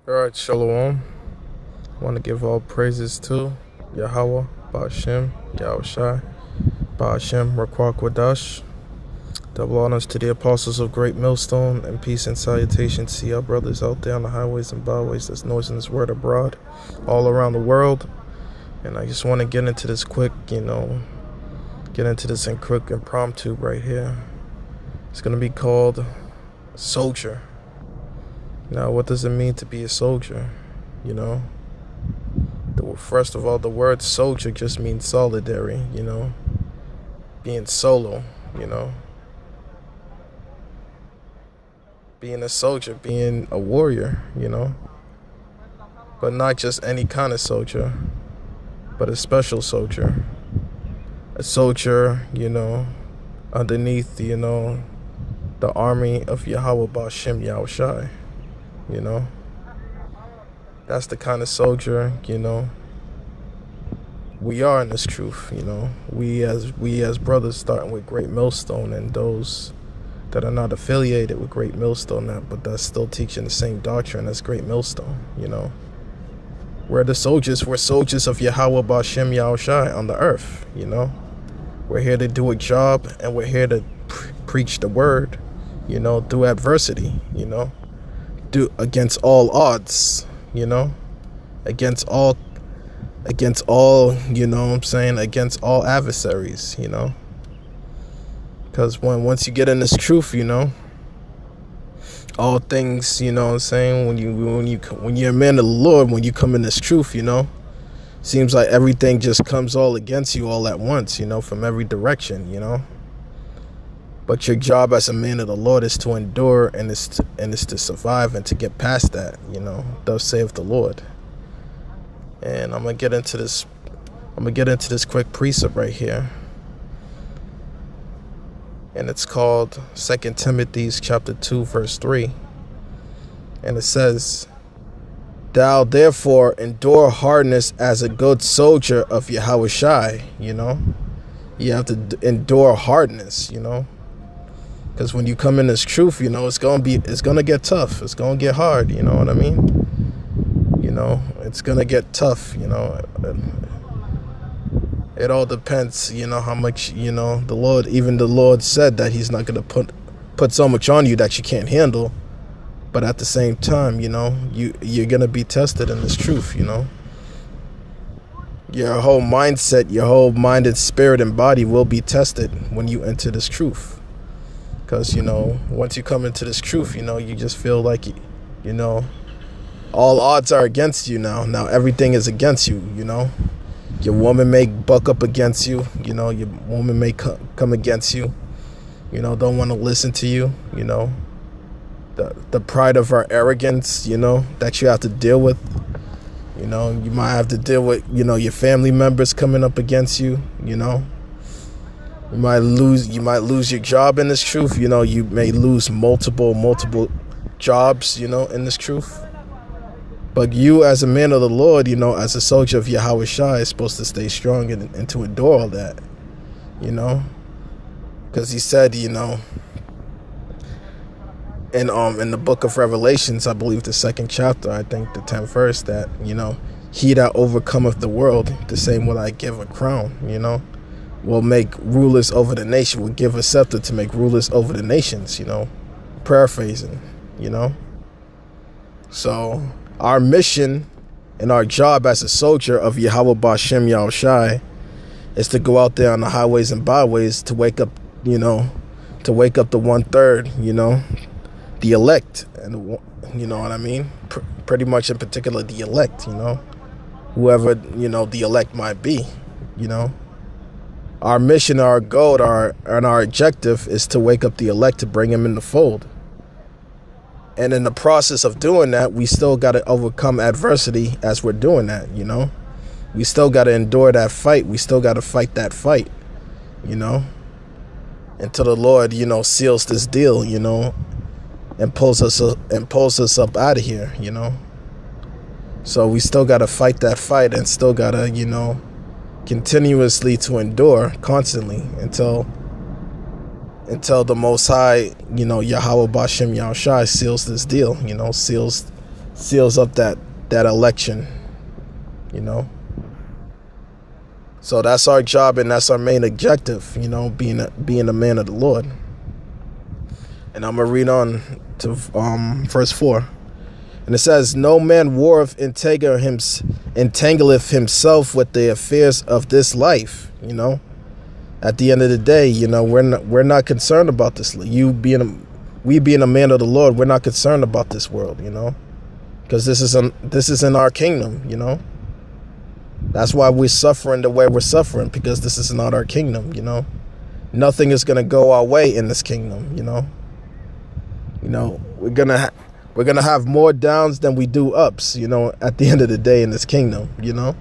Alright, Shalom. I want to give all praises to Yahweh, Ba'ashem, Yahushai, Ba'ashem, Raquah Quadash. Double honors to the apostles of Great Millstone, and peace and salutation to our brothers out there on the highways and byways that's noising this word abroad, all around the world. And I just want to get into this quick, impromptu right here. It's going to be called Soldier. Now, what does it mean to be a soldier? First of all, the word soldier just means solitary, being solo, being a soldier, being a warrior, but not just any kind of soldier, but a special soldier. A soldier, underneath, the army of Yahweh Ba'ashem Yahushai, That's the kind of soldier, we are in this truth, We as brothers, starting with Great Millstone, and those that are not affiliated with Great Millstone, but that's still teaching the same doctrine as Great Millstone, We're soldiers of Yahweh Ba'ashem Yahushai on the earth, We're here to do a job, and we're here to preach the word, through adversity, do against all odds, against all, against all adversaries, because once you get in this truth, all things, when you're a man of the Lord, when you come in this truth, seems like everything just comes all against you all at once, from every direction, But your job as a man of the Lord is to endure, and is to survive and to get past that, Thus saith the Lord. And I'm gonna get into this quick precept right here. And it's called 2 Timothy chapter 2, verse 3. And it says, "Thou therefore endure hardness as a good soldier of Yahushai." You have to endure hardness, Because when you come in this truth, it's gonna get tough. It's gonna get hard. You know what I mean? It's gonna get tough. It all depends. How much. The Lord said that He's not gonna put so much on you that you can't handle. But at the same time, you're gonna be tested in this truth. Your whole mindset, your whole mind and spirit and body will be tested when you enter this truth. Because, once you come into this truth, you just feel like, all odds are against you now. Now everything is against you, Your woman may buck up against you, Your woman may come against you, don't want to listen to you, The pride of her arrogance, that you have to deal with. You might have to deal with, your family members coming up against you, You might lose your job in this truth. You may lose multiple jobs, in this truth. But you, as a man of the Lord, as a soldier of Yahushua, is supposed to stay strong and to endure all that, Because He said, in the book of Revelations, I believe the 2nd chapter, I think the 10th verse, that, he that overcometh the world, the same will I give a crown, will make rulers over the nation, will give a scepter to make rulers over the nations, paraphrasing, So our mission and our job as a soldier of Yahweh Ba'ashem Yahushai is to go out there on the highways and byways to wake up, the 1/3, the elect, and you know what I mean? Pretty much in particular, the elect, whoever, the elect might be, Our mission, our goal, and our objective is to wake up the elect, to bring them in the fold. And in the process of doing that, we still got to overcome adversity as we're doing that, We still got to endure that fight. We still got to fight that fight, Until the Lord, seals this deal, and pulls us up out of here, So we still got to fight that fight, and still got to, continuously to endure constantly until the Most High, Yahweh Ba'ashem Yahushai seals this deal, seals seals up that election, you know. So that's our job and that's our main objective, you know, being a man of the Lord. And I'm going to read on to verse 4. And it says, no man warreth entangleth himself with the affairs of this life, you know. At the end of the day, you know, we're not concerned about this. We being a man of the Lord, we're not concerned about this world, you know. Because this is in our kingdom, you know. That's why we're suffering the way we're suffering, because this is not our kingdom, you know. Nothing is going to go our way in this kingdom, you know. You know, we're gonna have more downs than we do ups, you know, at the end of the day in this kingdom, you know.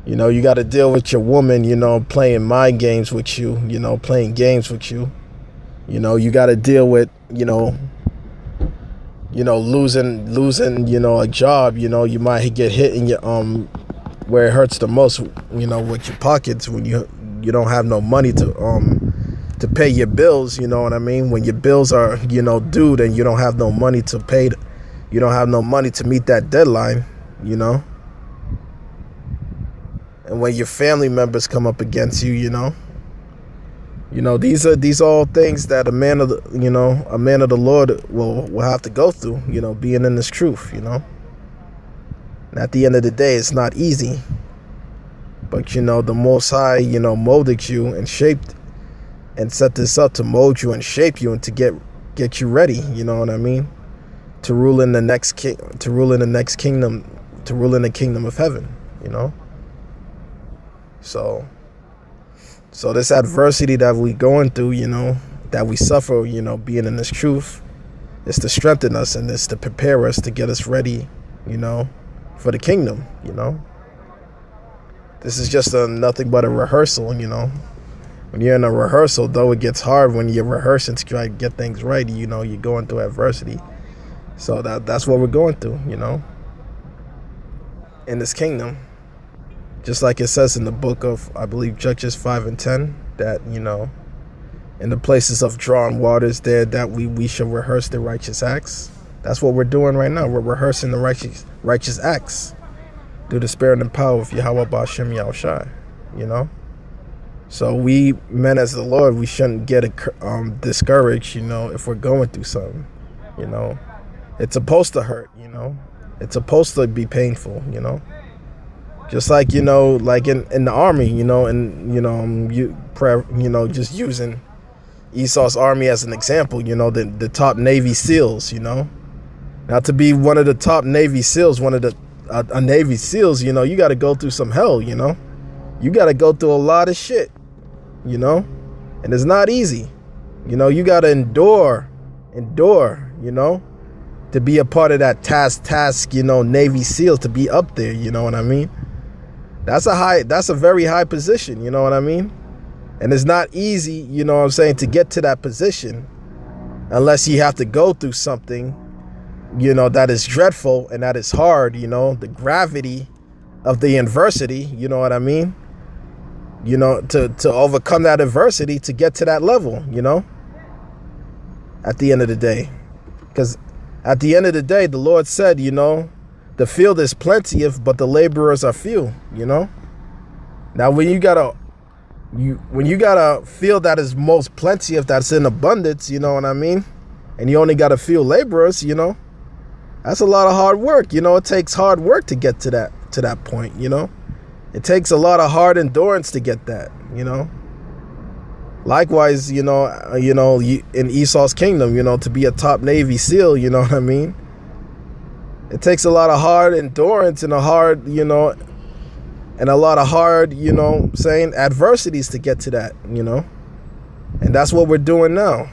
You know, you got to deal with your woman, you know, playing mind games with you, you know, playing games with you. You know, you got to deal with, you know, losing, you know, a job. You know, you might get hit in your where it hurts the most, you know, with your pockets when you don't have no money to pay your bills, you know what I mean? When your bills are, you know, due and you don't have no money to pay, you don't have no money to meet that deadline, you know? And when your family members come up against you, you know, these are all things that a man of the Lord will have to go through, you know, being in this truth, you know. And at the end of the day, it's not easy. But, you know, the Most High, you know, molded you and shaped and set this up to mold you and shape you and to get you ready, you know what I mean? To rule in the kingdom of heaven, you know? So this adversity that we going through, you know, that we suffer, you know, being in this truth, is to strengthen us and is to prepare us to get us ready, you know, for the kingdom, you know? This is just nothing but a rehearsal, you know? When you're in a rehearsal, though it gets hard when you're rehearsing to try to get things right, you know, you're going through adversity. So that's what we're going through, you know, in this kingdom. Just like it says in the book of, I believe, Judges 5 and 10, that, you know, in the places of drawn waters there, that we shall rehearse the righteous acts. That's what we're doing right now. We're rehearsing the righteous acts through the spirit and power of Yahweh Ba'ashem Yahushai, you know. So we, men as the Lord, we shouldn't get discouraged, you know, if we're going through something, you know. It's supposed to hurt, you know. It's supposed to be painful, you know. Just like, you know, like in the army, you know, and, you know, just using Esau's army as an example, you know, the top Navy SEALs, you know. Now, to be one of the top Navy SEALs, a Navy SEALs, you know, you got to go through some hell, you know. You got to go through a lot of shit, you know, and it's not easy. You know, you got to endure, you know, to be a part of that task, you know, Navy SEALs, to be up there, you know what I mean? That's a very high position, you know what I mean? And it's not easy, you know what I'm saying, to get to that position unless you have to go through something, you know, that is dreadful and that is hard, you know, the gravity of the adversity, you know what I mean? You know, to overcome that adversity to get to that level, you know, at the end of the day. Because at the end of the day, the Lord said, you know, the field is plenteous, but the laborers are few, you know. Now, when you got a field that is most plenteous, that's in abundance, you know what I mean, and you only got a few laborers, you know, that's a lot of hard work. You know, it takes hard work to get to that point, you know. It takes a lot of hard endurance to get that, you know. Likewise, you know, in Esau's kingdom, you know, to be a top Navy SEAL, you know what I mean? It takes a lot of hard endurance and a lot of hard, you know, saying adversities to get to that, you know. And that's what we're doing now.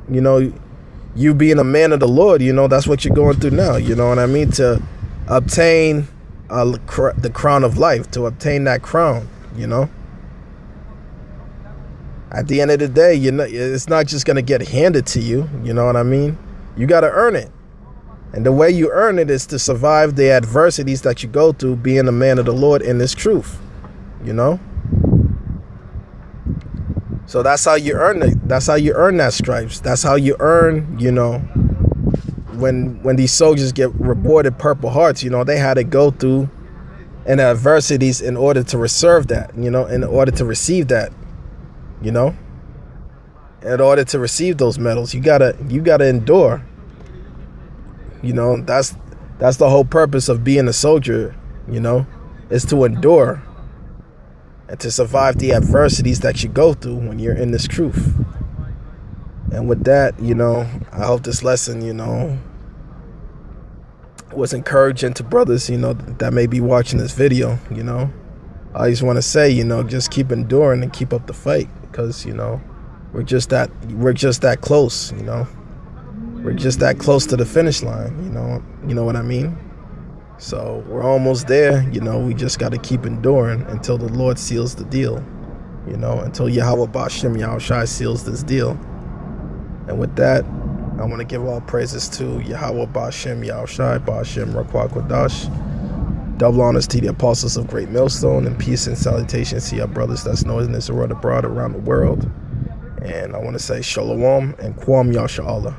You know, you being a man of the Lord, you know, that's what you're going through now, you know what I mean? To obtain the crown of life, to obtain that crown, you know. At the end of the day, you know, it's not just going to get handed to you, you know what I mean? You got to earn it. And the way you earn it is to survive the adversities that you go through being a man of the Lord in this truth, you know? So that's how you earn it. That's how you earn that stripes. That's how you earn, you know, when these soldiers get rewarded Purple Hearts, you know, they had to go through and adversities in order to receive that, you know, in order to receive that, you know, in order to receive those medals, you gotta endure. You know, that's the whole purpose of being a soldier, you know, is to endure and to survive the adversities that you go through when you're in this truth. And with that, you know, I hope this lesson, you know, was encouraging to brothers, you know, that may be watching this video. You know, I just want to say, you know, just keep enduring and keep up the fight, because, you know, we're just that close, you know. We're just that close to the finish line, you know what I mean? So we're almost there, you know. We just got to keep enduring until the Lord seals the deal, you know, until Yahweh Ba'ashem Yahushai seals this deal. And with that, I want to give all praises to Yahweh Ba'ashem Yahushai Ba'ashem Rakwah Kodash. Double honors to the apostles of Great Millstone, and peace and salutations to your brothers that's known in this world abroad around the world. And I want to say Shalom and Kwam Yasha Allah.